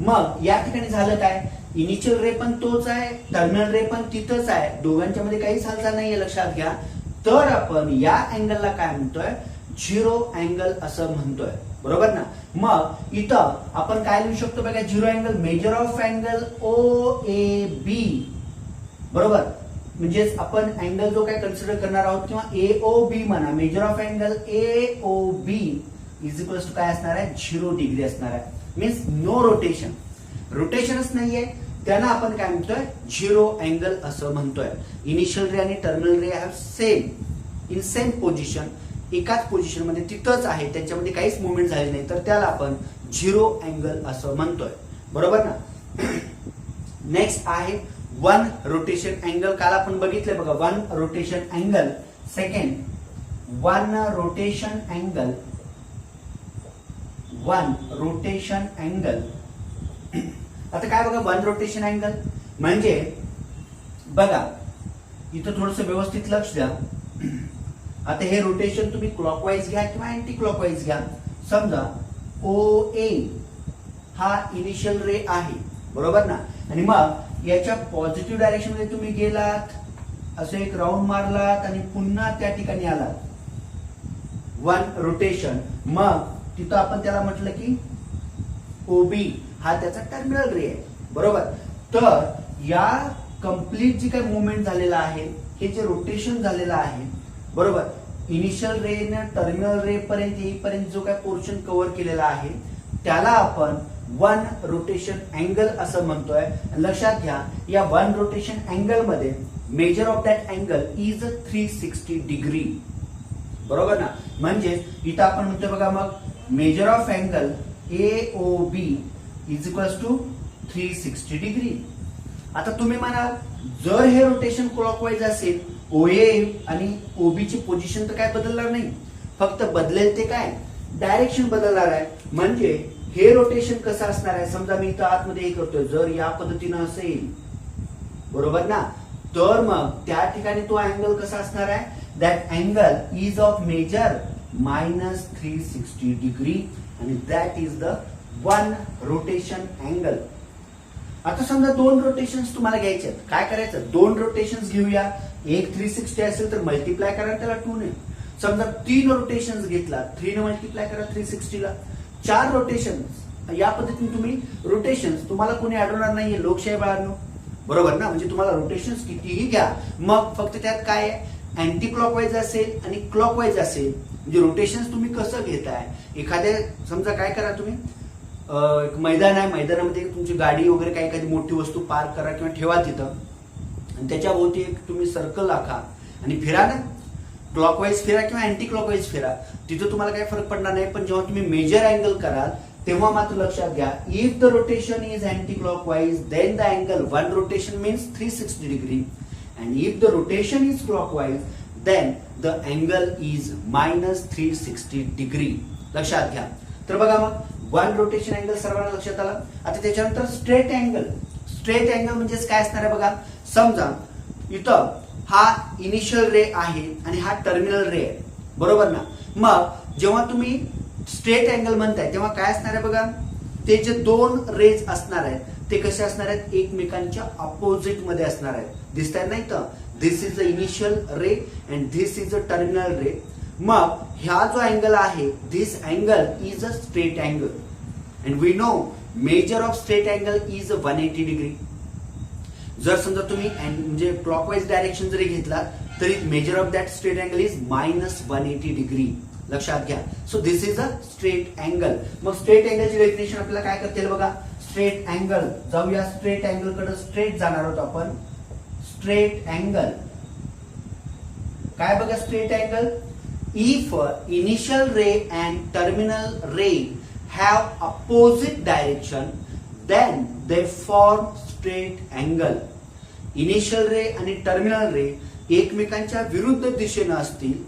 मग या ठिकाणी झालं काय, इनिशियल रे पण तोच आहे, टर्मिनल रे पण तिथंच आहे, दोघांच्या मध्ये काहीच हालचाल नाहीये. लक्षात घ्या. तर आपण या अँगलला काय म्हणतोय, 0 अँगल असं म्हणतोय. बरोबर ना. मग इथं आपण काय लिहू शकतो बघा, 0 angle major of angle OAB. बरोबर. म्हणजेच आपण अँगल जो काय कन्सिडर करणार आहोत किंवा AOB म्हणा, measure of angle AOB is equals to काय असणार आहे, 0 डिग्री असणार आहे. मीन्स नो रोटेशन, रोटेशनच नाहीये, त्यांना आपण काय म्हणतोय, 0 अँगल असं म्हणतोय. इनिशियल रे आणि terminal ray have same in same position, एकाच पोझिशन मध्ये तिथंच आहे, त्यांच्यामध्ये काहीच मुवमेंट झाली नाही, तर त्याला आपण 0 अँगल असं म्हणतोय. बरोबर ना. नेक्स्ट आहे 1 रोटेशन अँगल. काल आपण बघितलं बघा, 1 rotation angle. Second 1 rotation angle, 1 rotation angle. आता काय बघा 1 रोटेशन अँगल म्हणजे बघा इथं थोडस व्यवस्थित लक्ष द्या. आता हे रोटेशन तुम्ही क्लॉकवाईज घ्या किंवा अँटी क्लॉकवाईज घ्या. समजा OA हा इनिशियल रे आहे. बरोबर ना. आणि मग याच्या पॉझिटिव्ह डायरेक्शन मध्ये तुम्ही गेलात, असं एक राऊंड मारलात आणि पुन्हा त्या ठिकाणी आलात, 1 रोटेशन. मग तिथं आपण त्याला म्हटलं की OB हा त्याचा टर्मिनल रे आहे. बरोबर. तर या कंप्लीट जी काही मुवमेंट झालेला आहे, हे जे रोटेशन झालेलं आहे, बरोबर, इनिशियल रे ने टर्मिनल रे पर्यंत येईपर्यंत जो काही पोर्शन कव्हर केलेला आहे, त्याला आपण 1 रोटेशन अँगल असं म्हणतोय. लक्षात घ्या, या 1 रोटेशन अँगल मध्ये measure of that angle is 360 degree. बरोबर ना. म्हणजे इथं आपण म्हणतोय बघा, मग measure of angle AOB is equals to 360 degree. आता तुम्ही म्हणाल जर हे रोटेशन क्लॉकवाईज असेल, OA आणि OB ची पोझिशन तर काय बदलणार नाही, फक्त बदलेल ते काय, डायरेक्शन बदलणार आहे. म्हणजे हे रोटेशन कसं असणार आहे, समजा मी इथं आतमध्ये हे करतोय, जर या पद्धतीनं असेल, बरोबर ना, तर मग त्या ठिकाणी तो अँगल कसा असणार आहे, that angle is of measure -360 degree आणि that is the 1 rotation angle. आता समजा 2 रोटेशन्स तुम्हाला घ्यायचे आहेत, काय करायचं, 2 रोटेशन्स घेऊया. एक 360 असेल तर मल्टिप्लाय करा त्याला 2 ने. समजा 3 रोटेशन्स घेतला, 3 ने मल्टिप्लाय करा 360 ला. 4 रोटेशन्स, या पद्धतीने तुम्ही रोटेशन्स, तुम्हाला कोणी अडवणार नाहीये लोकशाही बाळांनो. बरोबर ना. म्हणजे तुम्हाला रोटेशन्स कितीही घ्या, मग फक्त त्यात काय आहे, अँटी क्लॉकवाईज असेल आणि क्लॉकवाईज असेल. म्हणजे रोटेशन्स तुम्ही कसं घेताय, एखाद्या समजा काय करा तुम्ही, एक मैदान आहे, मैदानामध्ये तुमची गाडी वगैरे काही एखादी मोठी वस्तू पार्क करा किंवा ठेवा तिथं, आणि त्याच्या भोवती एक तुम्ही सर्कल आखा आणि फिरा ना, क्लॉकवाईज फिरा किंवा अँटी क्लॉकवाईज फिरा, तिथं तुम्हाला काही फरक पडणार नाही. पण जेव्हा तुम्ही मेजर अँगल कराल तेव्हा मात्र लक्षात घ्या, if the rotation is anti clockwise then the angle 1 rotation means 360 degree and if the rotation is clockwise then the angle is -360 degree. लक्षात घ्या. तर बघा मग वन रोटेशन अँगल सर्वांना लक्षात आलं. आता त्याच्यानंतर स्ट्रेट अँगल. स्ट्रेट अँगल म्हणजे काय असणार आहे बघा. समजा इथं हा इनिशियल रे आहे आणि हा टर्मिनल रे आहे, बरोबर ना. मग जेव्हा तुम्ही स्ट्रेट अँगल म्हणताय तेव्हा काय असणार आहे बघा. ते जे दोन रेज असणार आहेत ते कसे असणार आहेत, एकमेकांच्या अपोजिट मध्ये असणार आहेत. दिसताय नाही तर this is a initial ray and this is a terminal ray. मग ह्या जो अँगल आहे this angle is a straight angle and we know measure of straight angle is 180 degree. जर समजा तुम्ही म्हणजे क्लॉकवाईज डायरेक्शन जरी घेतला तरी measure of that straight angle is -180 degree. लक्षात घ्या. So this is a straight angle. मग स्ट्रेट अँगलची डेफिनेशन आपल्याला काय करता येईल बघा. स्ट्रेट अँगल, जाऊया स्ट्रेट अँगल कडे. स्ट्रेट जाणार आहोत आपण. स्ट्रेट अँगल काय बघा. Straight angle if initial ray and terminal ray have opposite direction then they form straight angle. Initial ray आणि टर्मिनल रे एकमेकांच्या विरुद्ध दिशेने असतील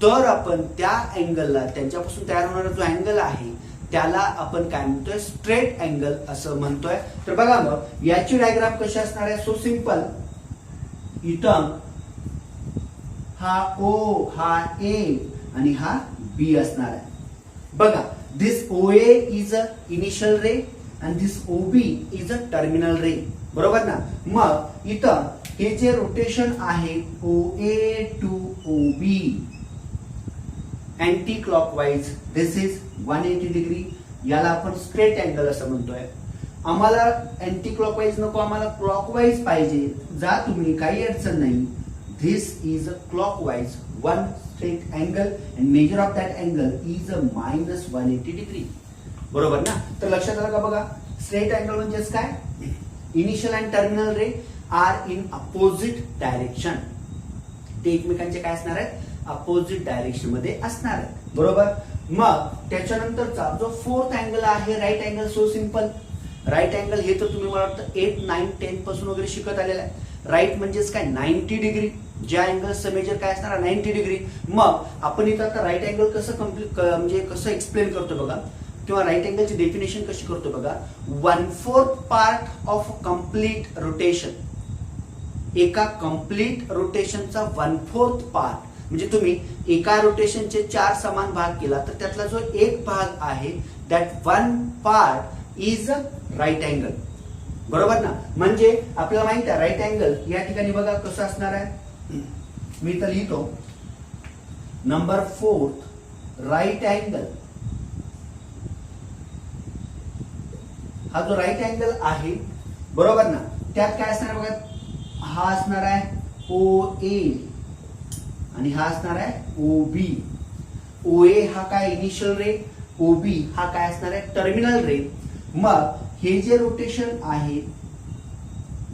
तर आपण त्या अँगलला, त्यांच्यापासून तयार होणारा जो अँगल आहे त्याला आपण काय म्हणतोय, स्ट्रेट अँगल असं म्हणतोय. तर बघा मग याची डायग्राम कशी असणार आहे. So simple. इथं हा ओ, हा ए आणि हा बी असणार आहे. बघा this O A is a initial ray and this O B is a terminal ray, बरोबर ना. मग इथं हे जे रोटेशन आहे O A to O B anti clockwise this is 180 degree. याला आपण स्ट्रेट अँगल असं म्हणतोय. आम्हाला अँटी क्लॉकवाईज नको, आम्हाला क्लॉकवाईज पाहिजे. जा तुम्ही, काही अडचण नाही. This is a clockwise one straight angle and measure of that angle is a -180 degree, बरोबर ना. तर लक्षात आलं का बघा. स्ट्रेट अँगल म्हणजेच काय, initial and terminal ray are in opposite direction. ते एकमेकांचे काय असणार आहेत, अपोजिट डायरेक्शन मध्ये असणार आहे, बरोबर. मग त्याच्यानंतरचा जो फोर्थ अँगल आहे right angle. So simple. Right angle हे तर तुम्ही मला वाटतं 8, 9, 10 पासून वगैरे शिकत आलेलं आहे. राईट म्हणजेच काय, 90 डिग्री. ज्या अँगलचं मेजर काय असणार, 90 डिग्री. मग आपण इथं आता राईट अँगल कसं म्हणजे कसं एक्सप्लेन करतो बघा, किंवा राईट अँगलची डेफिनेशन कशी करतो बघा. 1/4 पार्ट ऑफ कम्प्लीट रोटेशन. एका कम्प्लीट रोटेशनचा 1/4 पार्ट म्हणजे तुम्ही एका रोटेशनचे 4 समान भाग केला तर त्यातला जो एक भाग आहे that 1 part is a right angle, बरोबर ना. म्हणजे आपल्याला माहित आहे राईट अँगल या ठिकाणी बघा कसं असणार आहे. मी तर लिहितो नंबर 4 राईट अँगल. हा जो राईट अँगल आहे, बरोबर ना, त्यात काय असणार बघा. हा असणार आहे ओ ए आणि हा असणार आहे ओ बी. ओ ए हा काय इनिशियल रे, ओ बी हा काय असणार आहे टर्मिनल रे. मग हे जे रोटेशन आहे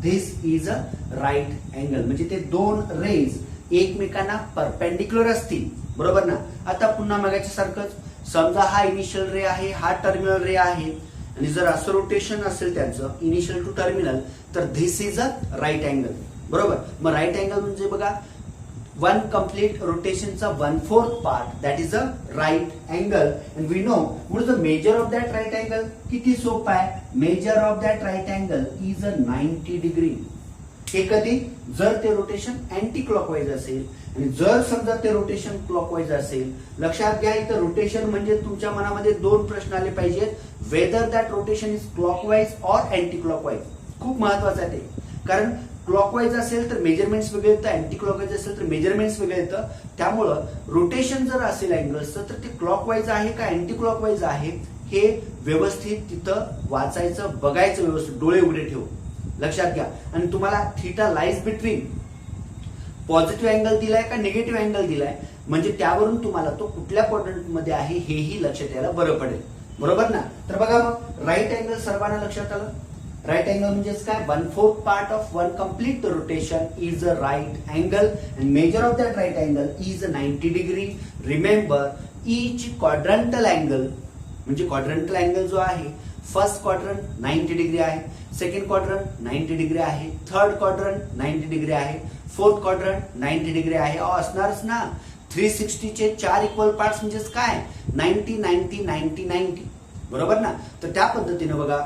this is a right angle. म्हणजे ते दोन रेज एकमेकांना परपेंडिक्युलर असतील, बरोबर ना. आता पुन्हा मगाच्या सारखंच समजा हा इनिशियल रे आहे, हा टर्मिनल रे आहे आणि जर असं रोटेशन असेल त्यांचं इनिशियल टू टर्मिनल तर this is a right angle, बरोबर. मग राईट अँगल म्हणजे बघा वन कम्प्लीट रोटेशनचा 1/4 part that is a right angle. And we know what is the measure of that right angle. किती सोपं आहे. Measure of that right angle is a 90 degree. हे कधी, जर ते रोटेशन अँटी क्लॉकवाईज असेल आणि जर समजा ते रोटेशन क्लॉकवाईज असेल. लक्षात घ्या इथं रोटेशन म्हणजे तुमच्या मनामध्ये दोन प्रश्न आले पाहिजेत. Whether that rotation is clockwise or anti clockwise. खूप महत्वाचं आहे ते, कारण क्लॉकवाईज असेल तर मेजरमेंट्स वेगळे येतं, अँटी क्लॉकवाईज असेल तर मेजरमेंट्स वेगळे येतं. त्यामुळं रोटेशन जर असेल अँगल्सचं तर ते क्लॉकवाईज आहे का अँटी क्लॉकवाईज आहे हे व्यवस्थित तिथं वाचायचं, बघायचं व्यवस्थित, डोळे उघडे ठेवून. लक्षात घ्या. आणि तुम्हाला theta lies between positive angle दिलाय का निगेटिव्ह अँगल दिलाय म्हणजे त्यावरून तुम्हाला तो कुठल्या क्वाड्रंट मध्ये आहे हेही लक्षात यायला बरं पडेल, बरोबर ना. तर बघा मग राईट अँगल सर्वांना लक्षात आलं. राईट अँगल म्हणजेच काय, 1/4 part of one complete rotation is a right angle and measure of that right angle is 90 degree. Remember each quadrantal angle म्हणजे क्वाड्रंटल अँगल जो आहे फर्स्ट क्वाड्रंट 90 डिग्री आहे, सेकंड क्वाड्रंट 90 डिग्री आहे, थर्ड क्वाड्रंट 90 डिग्री आहे, फोर्थ क्वाड्रंट 90 डिग्री आहे. असणारच ना. 360 चे 4 इक्वल पार्ट्स म्हणजेच काय 90 90 90 90. बरोबर ना. तर त्या पद्धतीने बघा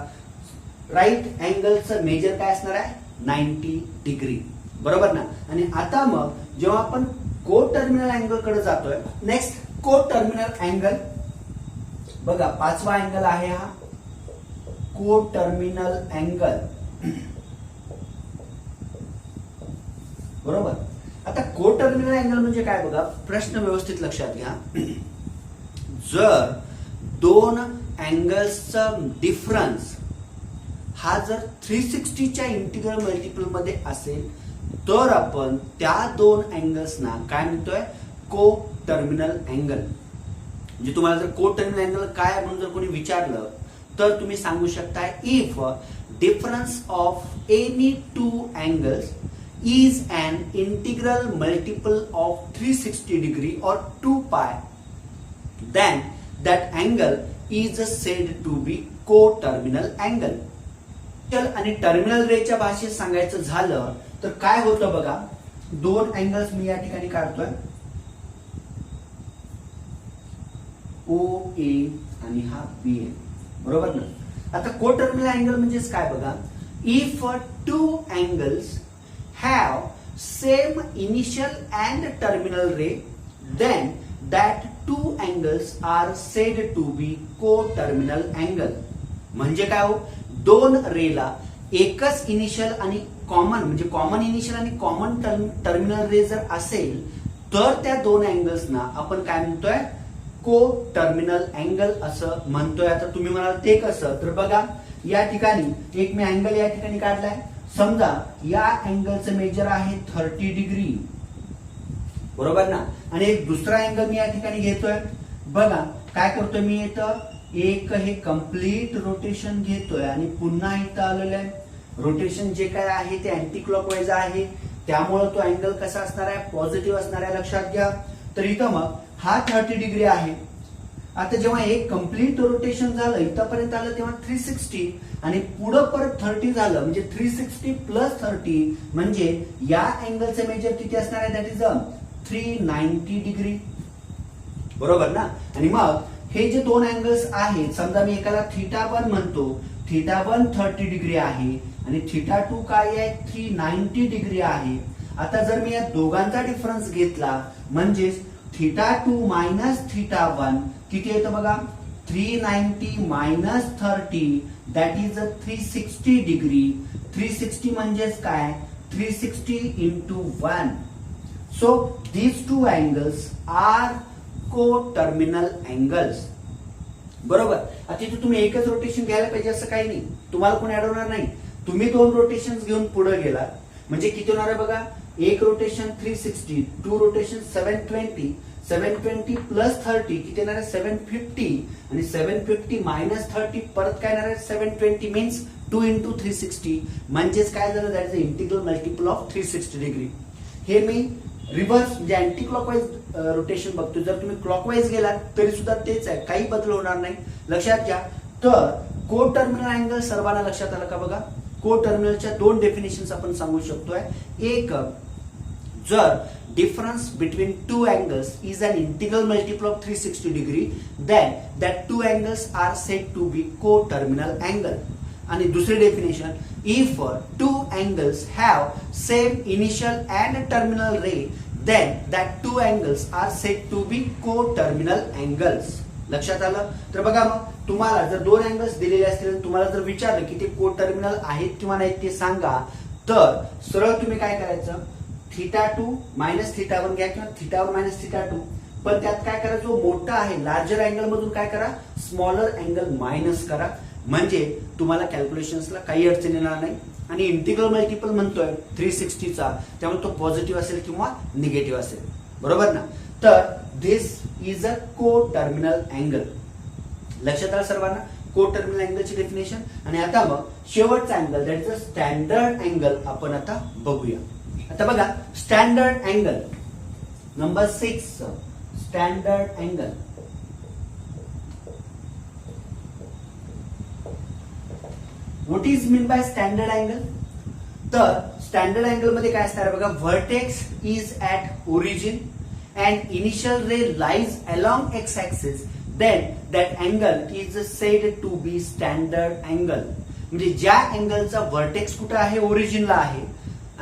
राईट अँगलचं मेजर काय असणार आहे 90 डिग्री, बरोबर ना. आणि आता मग जेव्हा आपण को टर्मिनल अँगल कडे जातोय, नेक्स्ट को टर्मिनल अँगल बघा 5वा अँगल आहे हा को टर्मिनल अँगल, बरोबर. आता को टर्मिनल अँगल म्हणजे काय बघा, प्रश्न व्यवस्थित लक्षात घ्या. जर दोन अँगल्सचा डिफरन्स हा जर 360च्या इंटिग्रल मल्टिपल मध्ये असेल तर आपण त्या दोन अँगल्सना काय म्हणतोय को टर्मिनल अँगल. म्हणजे तुम्हाला जर को टर्मिनल अँगल काय म्हणून जर कोणी विचारलं तर तुम्ही सांगू शकता if difference of any two angles is an integral multiple of 360 degree or 2 pi, then that angle is said to be co-terminal angle. आणि टर्मिनल रेच्या भाषेत सांगायचं झालं तर काय होतं बघा, दोन अँगल्स मी या ठिकाणी काढतोय ओ ए आणि हा बी ए, बरोबर ना. आता को टर्मिनल अँगल म्हणजेच काय बघा, if two angles have same initial and terminal ray, then that two angles are said to be co-terminal angle. म्हणजे काय हो, दोन रेला एकच इनिशियल आणि कॉमन म्हणजे कॉमन इनिशियल आणि कॉमन टर्मिनल रे जर असेल तर त्या दोन अँगल्सना आपण काय म्हणतोय को टर्मिनल अँगल असं म्हणतोय. आता तुम्ही म्हणाल ते कसं, तर बघा या ठिकाणी एक मी अँगल या ठिकाणी काढलाय, समजा या अँगलचं मेजर आहे 30 डिग्री, बरोबर ना. आणि एक दुसरा अँगल मी या ठिकाणी घेतोय, बघा काय करतोय मी इथं एक हे कम्प्लीट रोटेशन घेतोय आणि पुन्हा इथं आलेलं आहे. रोटेशन जे काय आहे ते अँटी क्लॉकवाईज आहे, त्यामुळे तो अँगल कसा असणार आहे पॉझिटिव्ह असणार आहे, लक्षात घ्या. तर इथं मग हा 30 डिग्री आहे. आता जेव्हा एक कम्प्लीट रोटेशन झालं इथपर्यंत आलं तेव्हा 360 आणि पुढे परत 30 झालं म्हणजे 360 प्लस 30 म्हणजे या अँगलचं मेजर किती असणार आहे, दॅट इज 390 डिग्री, बरोबर ना. आणि मग हे जे दोन अँगल्स आहेत, समजा मी एकाला θ1 म्हणतो, θ1 30 डिग्री आहे आणि θ2 काय आहे 390 डिग्री आहे. आता जर मी या दोघांचा डिफरन्स घेतला म्हणजेच θ2 मायनस θ1 किती येतं बघा 390 मायनस 30 दॅट इज 360 डिग्री. 360 म्हणजेच काय 360 into 1. So these two angles are coterminal angles, बरोबर. आता इथे तुम्ही एकच रोटेशन घ्यायला पाहिजे असं काही नाही, तुम्हाला कोणी अडवणार नाही. तुम्ही दोन रोटेशन घेऊन पुढे गेला म्हणजे किती होणार आहे बघा, एक रोटेशन 360, टू रोटेशन 720, 720 प्लस 30 किती येणार आहे 750 आणि 750 मायनस 30 परत काय येणार आहे 720 मीन्स 2 इंटू 360 म्हणजेच काय झालं, that is integral multiple of 360 degree. हे मी रिव्हर्स म्हणजे अँटी क्लॉकवाईज रोटेशन बघतो, जर तुम्ही क्लॉकवाईज गेलात तरी सुद्धा तेच आहे, काही बदल होणार नाही, लक्षात घ्या. तर को टर्मिनल अँगल सर्वांना लक्षात आलं का बघा. को टर्मिनलच्या दोन डेफिनेशन्स आपण सांगू शकतोय. एक, जर difference between two angles is an integral multiple of 360 degree, then that two angles are said to be co-terminal angle. आणि दुसरी definition, if two angles have same initial and terminal ray, then that two angles are said to be co-terminal angles. लक्षात आलं. तर बघा मग तुम्हाला जर दोन अँगल्स दिलेले असतील, तुम्हाला जर विचारलं की ते को टर्मिनल आहेत किंवा नाहीत ते सांगा, तर सरळ तुम्ही काय करायचं, θ2 मायनस θ1 घ्या किंवा θ1 मायनस θ2, पण त्यात काय करा, जो मोठा आहे लार्जर अँगल मधून काय करा स्मॉलर अँगल मायनस करा, म्हणजे तुम्हाला कॅल्क्युलेशन्सला काही अडचण येणार नाही. आणि इंटिग्रल मल्टिपल म्हणतोय 360चा, त्यामुळे तो पॉझिटिव्ह असेल किंवा निगेटिव्ह असेल, बरोबर ना. तर दिस इज अ को टर्मिनल अँगल. लक्षात आलं सर्वांना को टर्मिनल अँगलची डेफिनेशन. आणि आता मग शेवटचा angle that is a standard angle आपण आता बघूया. आता बघा standard angle number 6, standard angle. What is mean bye standard angle. तर स्टँडर्ड अँगल मध्ये काय असणार बघा, vertex is at origin and initial ray lies along x axis, then that angle is said to be standard angle. म्हणजे ज्या अँगलचा व्हर्टेक्स कुठे आहे, ओरिजिनला आहे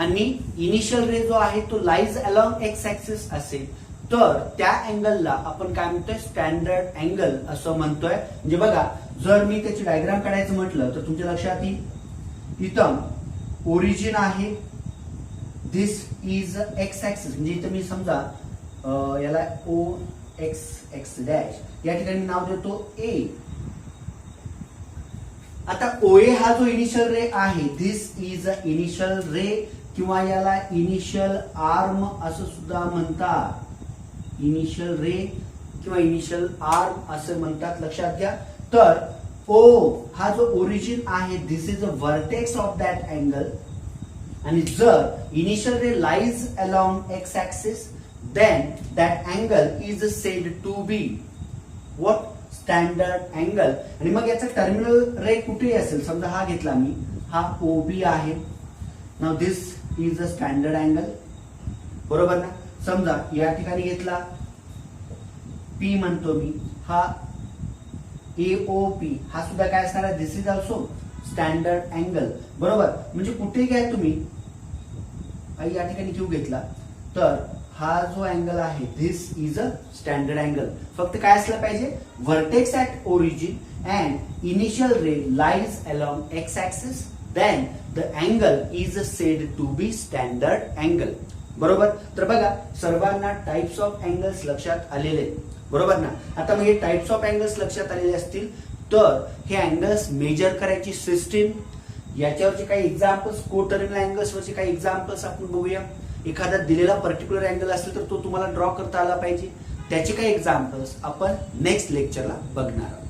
आणि इनिशियल रे जो आहे तो लाईज अलॉंग एक्स ऍक्सिस असेल, तर त्या अँगलला आपण काय म्हणतोय, स्टँडर्ड अँगल असं म्हणतोय. म्हणजे बघा, जर मी त्याची डायग्राम काढायचं म्हटलं तर तुमच्या लक्षात येईल, इथं ओरिजिन आहे, दिस इज एक्स ऍक्सिस. म्हणजे इथं मी समजा याला ओ एक्स एक्स डॅश या ठिकाणी नाव देतो ए. आता ओए हा जो इनिशियल रे आहे, दिस इज अ इनिशियल रे किंवा याला इनिशियल आर्म असं सुद्धा म्हणतात. इनिशियल रे किंवा इनिशियल आर्म असं म्हणतात, लक्षात घ्या. तर ओ हा जो ओरिजिन आहे, this is a vertex of that angle. आणि जर initial ray lies along x axis, then that angle is said to be what, standard angle. आणि मग याचा टर्मिनल रे कुठे असेल, समजा हा घेतला मी, हा OB आहे. Now this is a standard angle, बरोबर ना. समजा या ठिकाणी घेतला P म्हणतो मी, हा AOP, हा सुद्धा काय असणार आहे, this is also standard angle, बरोबर. म्हणजे कुठे घ्या तुम्ही, या ठिकाणी क्यू घेतला तर हा जो अँगल आहे, this is a standard angle. फक्त काय असलं पाहिजे, vertex at origin and initial ray lies along x axis, then the angle is said to be standard angle, बरोबर. तर बघा, सर्वांना टाइप्स ऑफ अँगल्स लक्षात आलेले, बरोबर ना. आता मग हे टाइप्स ऑफ अँगल्स लक्षात आलेले असतील तर हे अँगल्स मेजर करायची सिस्टीम, याच्यावरचे काही एक्झाम्पल्स, कोटर्मिनल अँगल्स वरचे काही एक्झाम्पल्स आपण बघूया. एखादा दिलेला पर्टिक्युलर अँगल असेल तर तो तुम्हाला ड्रॉ करता आला पाहिजे. त्याचे काही एक्झाम्पल्स आपण नेक्स्ट लेक्चरला बघणार आहोत.